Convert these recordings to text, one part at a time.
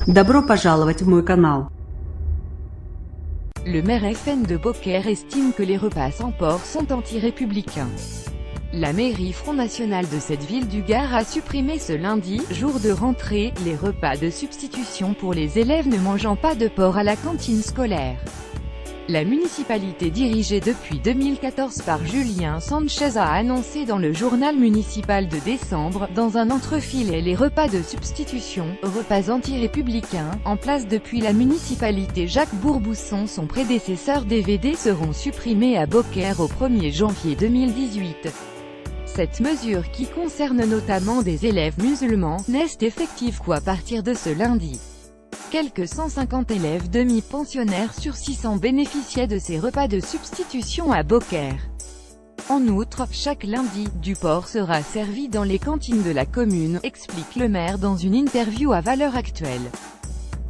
Добро пожаловать в мой канал. Le maire FN de Beaucaire estime que les repas sans porc sont anti-républicains. La mairie Front National de cette ville du Gard a supprimé ce lundi, jour de rentrée, les repas de substitution pour les élèves ne mangeant pas de porc à la cantine scolaire. La municipalité dirigée depuis 2014 par Julien Sanchez a annoncé dans le journal municipal de décembre, dans un entrefilet les repas de substitution, repas anti-républicains, en place depuis la municipalité Jacques Bourbousson son prédécesseur DVD seront supprimés à Beaucaire au 1er janvier 2018. Cette mesure qui concerne notamment des élèves musulmans, n'est effective qu'à partir de ce lundi. Quelques 150 élèves demi-pensionnaires sur 600 bénéficiaient de ces repas de substitution à Beaucaire. En outre, chaque lundi, du porc sera servi dans les cantines de la commune, explique le maire dans une interview à Valeurs Actuelles.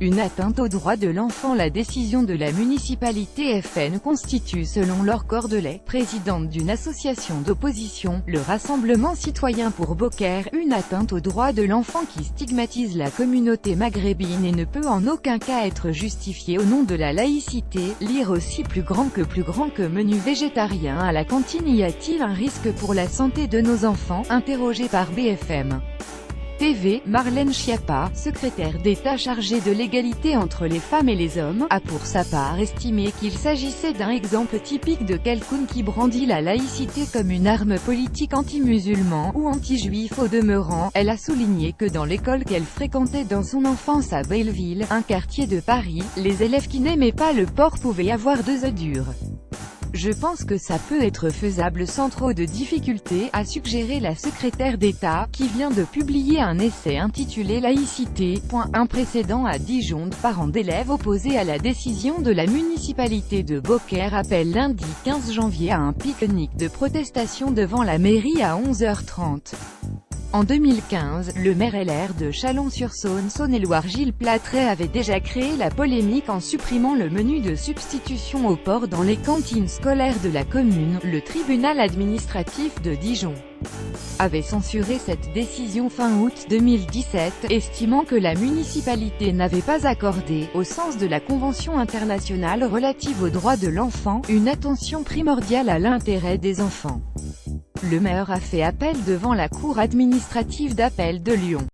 Une atteinte aux droits de l'enfant. La décision de la municipalité FN constitue selon Laure Cordelet, présidente d'une association d'opposition, le Rassemblement citoyen pour Beaucaire, une atteinte aux droits de l'enfant qui stigmatise la communauté maghrébine et ne peut en aucun cas être justifiée au nom de la laïcité. Lire aussi plus grand que menu végétarien à la cantine. Y a-t-il un risque pour la santé de nos enfants? Interrogé par BFM TV, Marlène Schiappa, secrétaire d'État chargée de l'égalité entre les femmes et les hommes, a pour sa part estimé qu'il s'agissait d'un exemple typique de quelqu'un qui brandit la laïcité comme une arme politique anti-musulman ou anti-juif. Au demeurant, elle a souligné que dans l'école qu'elle fréquentait dans son enfance à Belleville, un quartier de Paris, les élèves qui n'aimaient pas le porc pouvaient avoir 2 œufs durs. Je pense que ça peut être faisable sans trop de difficultés, a suggéré la secrétaire d'État, qui vient de publier un essai intitulé Laïcité. Un précédent à Dijon. Parents d'élèves opposés à la décision de la municipalité de Beaucaire appellent lundi 15 janvier à un pique-nique de protestation devant la mairie à 11h30. En 2015, le maire LR de Chalon-sur-Saône, Saône-et-Loire Gilles Platret avait déjà créé la polémique en supprimant le menu de substitution au porc dans les cantines scolaires de la commune. Le tribunal administratif de Dijon avait censuré cette décision fin août 2017, estimant que la municipalité n'avait pas accordé, au sens de la Convention internationale relative aux droits de l'enfant, une attention primordiale à l'intérêt des enfants. Le maire a fait appel devant la Cour administrative d'appel de Lyon.